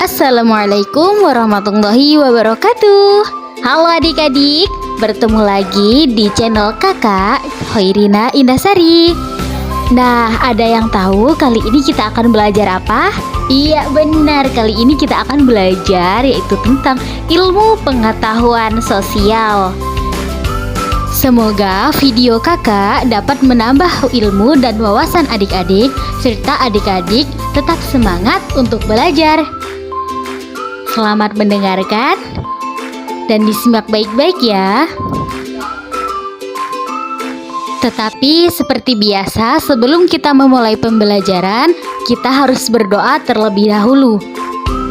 Assalamualaikum warahmatullahi wabarakatuh. Halo adik-adik, bertemu lagi di channel kakak Hoirina Indasari. Nah, ada yang tahu kali ini kita akan belajar apa? Iya benar, kali ini kita akan belajar yaitu tentang ilmu pengetahuan sosial. Semoga video kakak dapat menambah ilmu dan wawasan adik-adik, serta adik-adik tetap semangat untuk belajar. Selamat mendengarkan dan disimak baik-baik ya. Tetapi seperti biasa, sebelum kita memulai pembelajaran, kita harus berdoa terlebih dahulu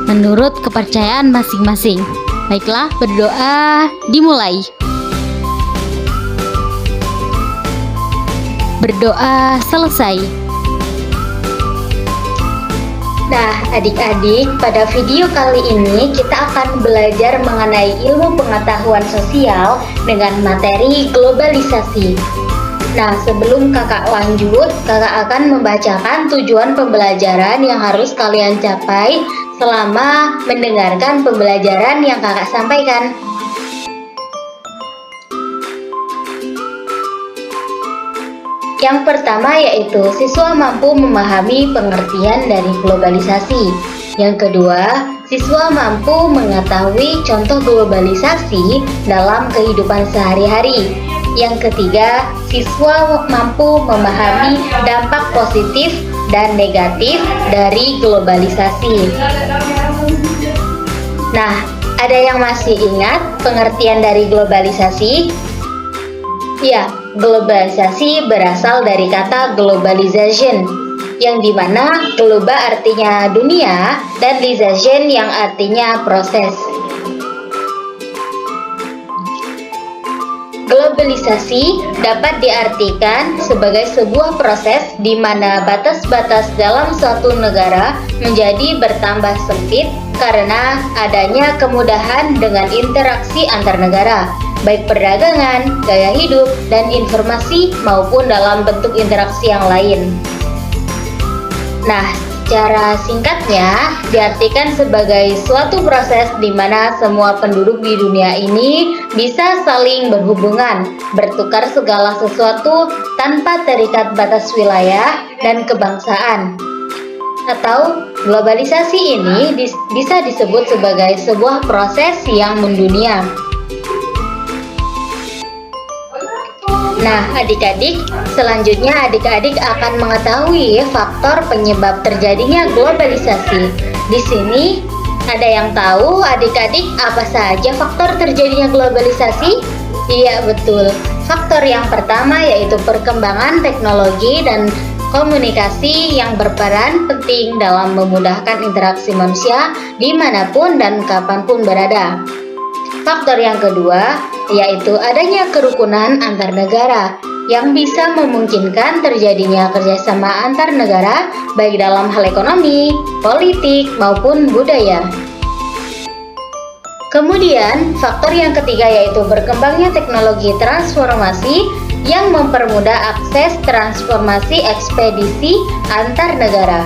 menurut kepercayaan masing-masing. Baiklah, berdoa dimulai. Berdoa selesai. Nah, adik-adik, pada video kali ini kita akan belajar mengenai ilmu pengetahuan sosial dengan materi globalisasi. Nah, sebelum kakak lanjut, kakak akan membacakan tujuan pembelajaran yang harus kalian capai selama mendengarkan pembelajaran yang kakak sampaikan. Yang pertama yaitu siswa mampu memahami pengertian dari globalisasi. Yang kedua, siswa mampu mengetahui contoh globalisasi dalam kehidupan sehari-hari. Yang ketiga, siswa mampu memahami dampak positif dan negatif dari globalisasi. Nah, ada yang masih ingat pengertian dari globalisasi? Ya, globalisasi berasal dari kata globalization, yang dimana global artinya dunia dan lisation yang artinya proses. Globalisasi dapat diartikan sebagai sebuah proses di mana batas-batas dalam suatu negara menjadi bertambah sempit karena adanya kemudahan dengan interaksi antar negara, baik perdagangan, gaya hidup, dan informasi maupun dalam bentuk interaksi yang lain. Nah, secara singkatnya diartikan sebagai suatu proses di mana semua penduduk di dunia ini bisa saling berhubungan, bertukar segala sesuatu tanpa terikat batas wilayah dan kebangsaan. Atau globalisasi ini bisa disebut sebagai sebuah proses yang mendunia. Nah, adik-adik, selanjutnya adik-adik akan mengetahui faktor penyebab terjadinya globalisasi. Di sini ada yang tahu adik-adik apa saja faktor terjadinya globalisasi? Iya, betul. Faktor yang pertama yaitu perkembangan teknologi dan komunikasi yang berperan penting dalam memudahkan interaksi manusia dimanapun dan kapanpun berada. Faktor yang kedua yaitu adanya kerukunan antar negara yang bisa memungkinkan terjadinya kerjasama antar negara baik dalam hal ekonomi, politik, maupun budaya. Kemudian, faktor yang ketiga yaitu berkembangnya teknologi transformasi yang mempermudah akses transformasi ekspedisi antar negara.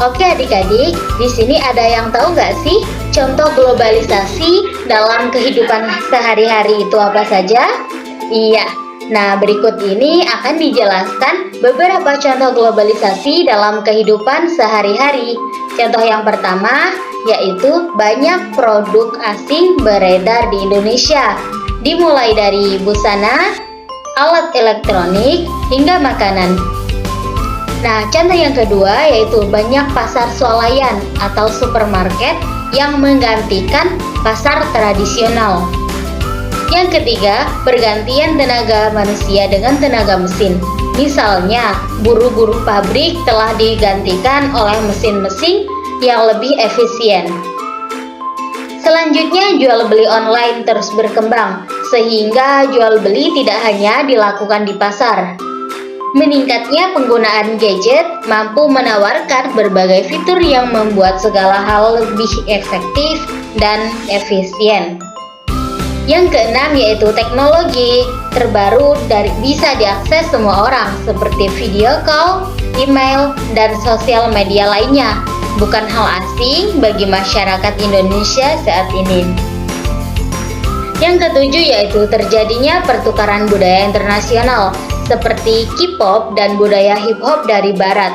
Oke adik-adik, di sini ada yang tahu nggak sih contoh globalisasi dalam kehidupan sehari-hari itu apa saja? Iya, nah berikut ini akan dijelaskan beberapa contoh globalisasi dalam kehidupan sehari-hari. Contoh yang pertama yaitu banyak produk asing beredar di Indonesia, dimulai dari busana, alat elektronik, hingga makanan. Nah, contoh yang kedua yaitu banyak pasar swalayan atau supermarket yang menggantikan pasar tradisional. Yang ketiga, bergantian tenaga manusia dengan tenaga mesin. Misalnya, buruh-buruh pabrik telah digantikan oleh mesin-mesin yang lebih efisien. Selanjutnya, jual beli online terus berkembang, sehingga jual beli tidak hanya dilakukan di pasar. Meningkatnya penggunaan gadget mampu menawarkan berbagai fitur yang membuat segala hal lebih efektif dan efisien. Yang keenam yaitu teknologi terbaru bisa diakses semua orang seperti video call, email, dan sosial media lainnya. Bukan hal asing bagi masyarakat Indonesia saat ini. Yang ketujuh yaitu terjadinya pertukaran budaya internasional seperti K-pop dan budaya hip-hop dari barat.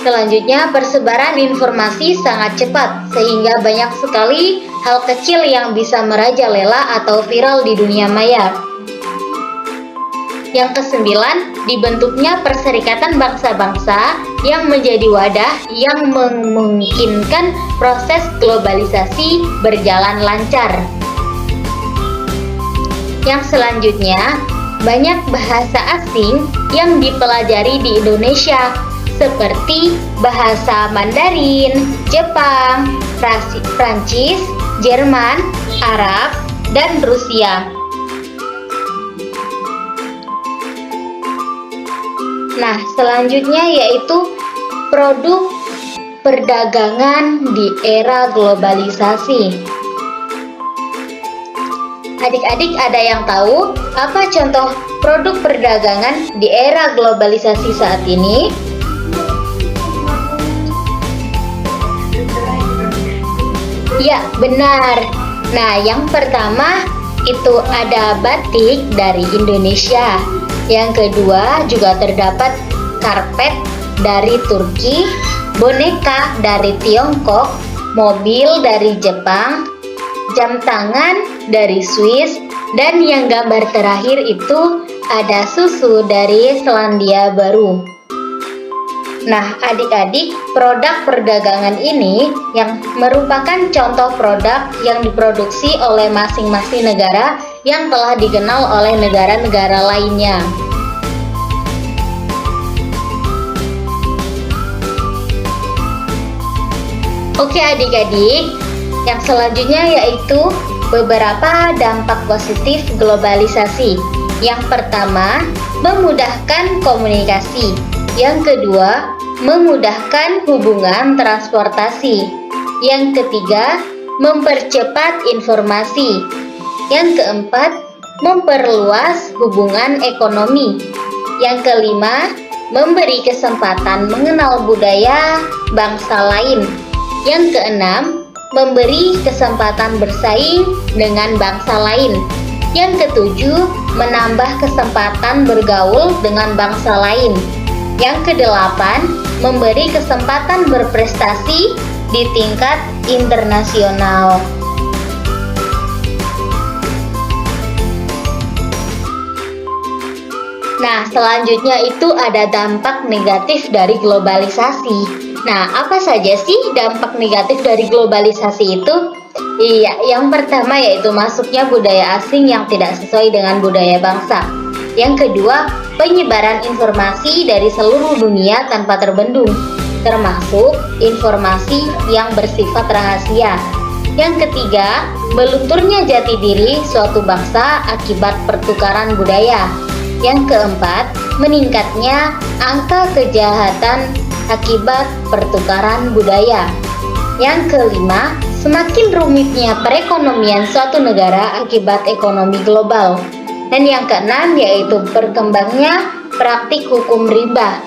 Selanjutnya, persebaran informasi sangat cepat sehingga banyak sekali hal kecil yang bisa merajalela atau viral di dunia maya. Yang kesembilan, dibentuknya Perserikatan Bangsa-Bangsa yang menjadi wadah yang memungkinkan proses globalisasi berjalan lancar. Yang selanjutnya, banyak bahasa asing yang dipelajari di Indonesia seperti bahasa Mandarin, Jepang, Prancis, Jerman, Arab, dan Rusia. Nah, selanjutnya yaitu produk perdagangan di era globalisasi. Adik-adik ada yang tahu apa contoh produk perdagangan di era globalisasi saat ini? Ya, benar. Nah, yang pertama itu ada batik dari Indonesia. Yang kedua juga terdapat karpet dari Turki, boneka dari Tiongkok, mobil dari Jepang, jam tangan dari Swiss, dan yang gambar terakhir itu ada susu dari Selandia Baru. Nah, adik-adik, produk perdagangan ini yang merupakan contoh produk yang diproduksi oleh masing-masing negara yang telah dikenal oleh negara-negara lainnya. Oke adik-adik, yang selanjutnya yaitu beberapa dampak positif globalisasi. Yang pertama, memudahkan komunikasi. Yang kedua, memudahkan hubungan transportasi. Yang ketiga, mempercepat informasi. Yang keempat, memperluas hubungan ekonomi. Yang kelima, memberi kesempatan mengenal budaya bangsa lain. Yang keenam, memberi kesempatan bersaing dengan bangsa lain. Yang ketujuh, menambah kesempatan bergaul dengan bangsa lain. Yang kedelapan, memberi kesempatan berprestasi di tingkat internasional. Nah, selanjutnya itu ada dampak negatif dari globalisasi. Nah, apa saja sih dampak negatif dari globalisasi itu? Iya, yang pertama yaitu masuknya budaya asing yang tidak sesuai dengan budaya bangsa. Yang kedua, penyebaran informasi dari seluruh dunia tanpa terbendung, termasuk informasi yang bersifat rahasia. Yang ketiga, melunturnya jati diri suatu bangsa akibat pertukaran budaya. Yang keempat, meningkatnya angka kejahatan akibat pertukaran budaya. Yang kelima, semakin rumitnya perekonomian suatu negara akibat ekonomi global. Dan yang keenam yaitu berkembangnya praktik hukum riba,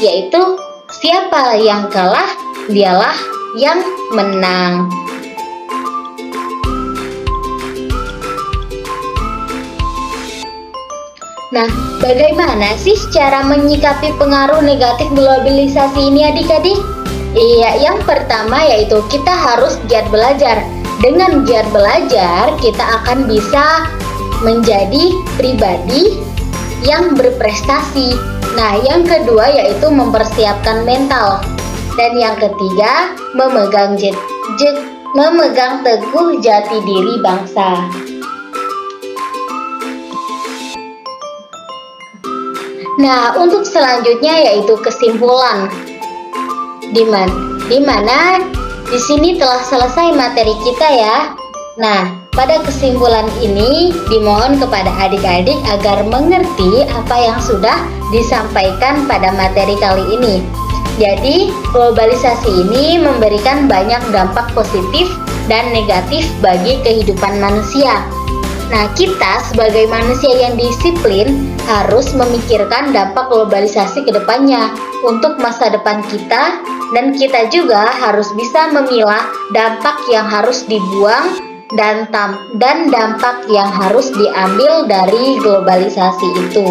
yaitu siapa yang kalah, dialah yang menang. Nah, bagaimana sih cara menyikapi pengaruh negatif globalisasi ini adik-adik? Iya, yang pertama yaitu kita harus giat belajar. Dengan giat belajar, kita akan bisa menjadi pribadi yang berprestasi. Nah, yang kedua yaitu mempersiapkan mental. Dan yang ketiga, memegang teguh jati diri bangsa. Nah, untuk selanjutnya yaitu kesimpulan. Di mana di sini telah selesai materi kita ya. Nah, pada kesimpulan ini dimohon kepada adik-adik agar mengerti apa yang sudah disampaikan pada materi kali ini. Jadi, globalisasi ini memberikan banyak dampak positif dan negatif bagi kehidupan manusia. Nah, kita sebagai manusia yang disiplin harus memikirkan dampak globalisasi ke depannya untuk masa depan kita, dan kita juga harus bisa memilah dampak yang harus dibuang dan dampak yang harus diambil dari globalisasi itu.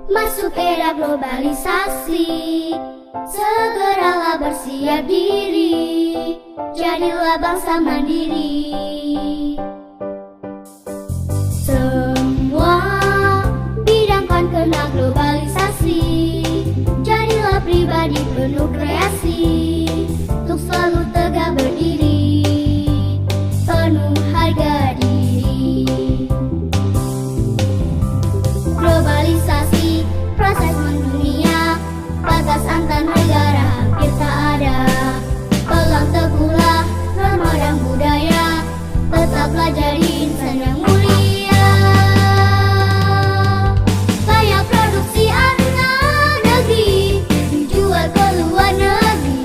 Masuk era globalisasi, segeralah bersiap diri, jadilah bangsa mandiri. Semua bidang kan kena globalisasi, jadilah pribadi penuh kreasi, untuk selalu tegak berdiri, penuh harga diri. Globalisasi, proses mendunia, batas antar negara hampir tak ada. Pegang teguhlah norma dan budaya, tetaplah jadi insan yang mulia. Layak produksi anak negeri, jual ke luar negeri.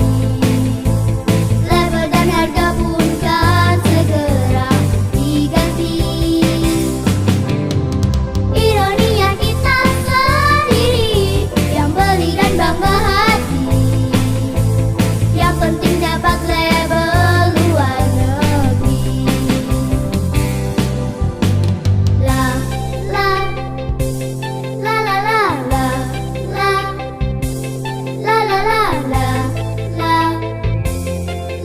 Level dan harga pun kan segera diganti. Ironinya kita sendiri yang beli dan bangga hati, yang penting dapat label luar negeri. La la la la la la la la la la la la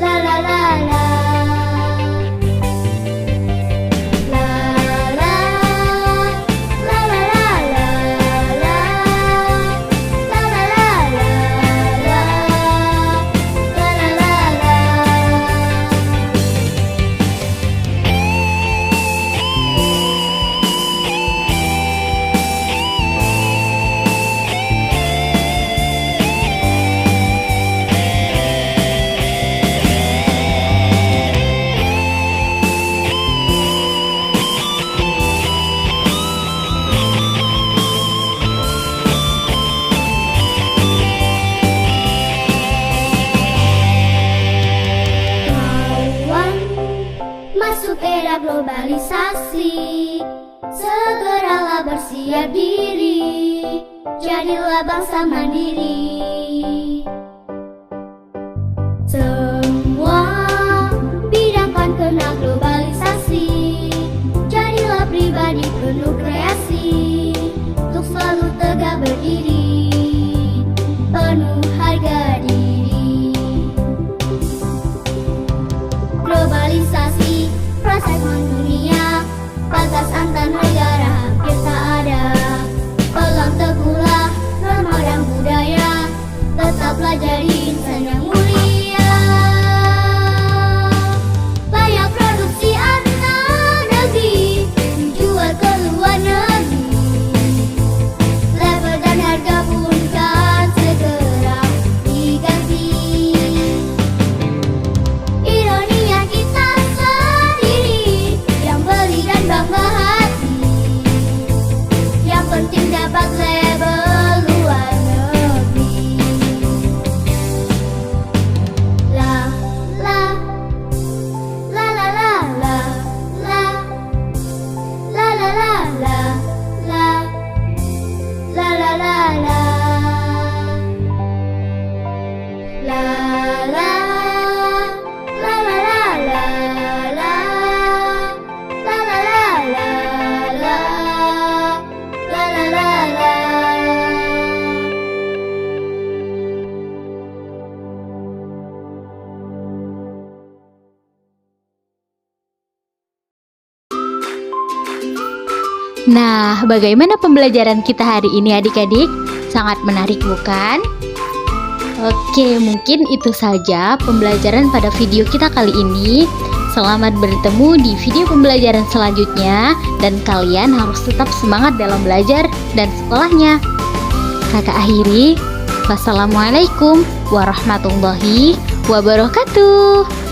la la la la. Masuk era globalisasi, segeralah bersiap diri, jadilah bangsa mandiri. Semua bidang kan kena globalisasi, jadilah pribadi penuh kreasi, untuk selalu tegak berdiri, penuh harga diri. Globalisasi, proses mendunia, batas antar negara hampir tak ada. Pegang teguhlah norma dan budaya, tetaplah jadi insan yang mulia. Layak produksi anak negeri, jual ke luar negeri. Level dan harga pun kan segera diganti. Ironinya kita sendiri yang beli dan bangga hati, yang penting dapat label luar negeri. La la la la la la la la la la la la la la la la. La la la la la la la la la la la la la. Nah, bagaimana pembelajaran kita hari ini adik-adik? Sangat menarik bukan? Oke, mungkin itu saja pembelajaran pada video kita kali ini. Selamat bertemu di video pembelajaran selanjutnya, dan kalian harus tetap semangat dalam belajar dan sekolahnya. Kakak akhiri, wassalamualaikum warahmatullahi wabarakatuh.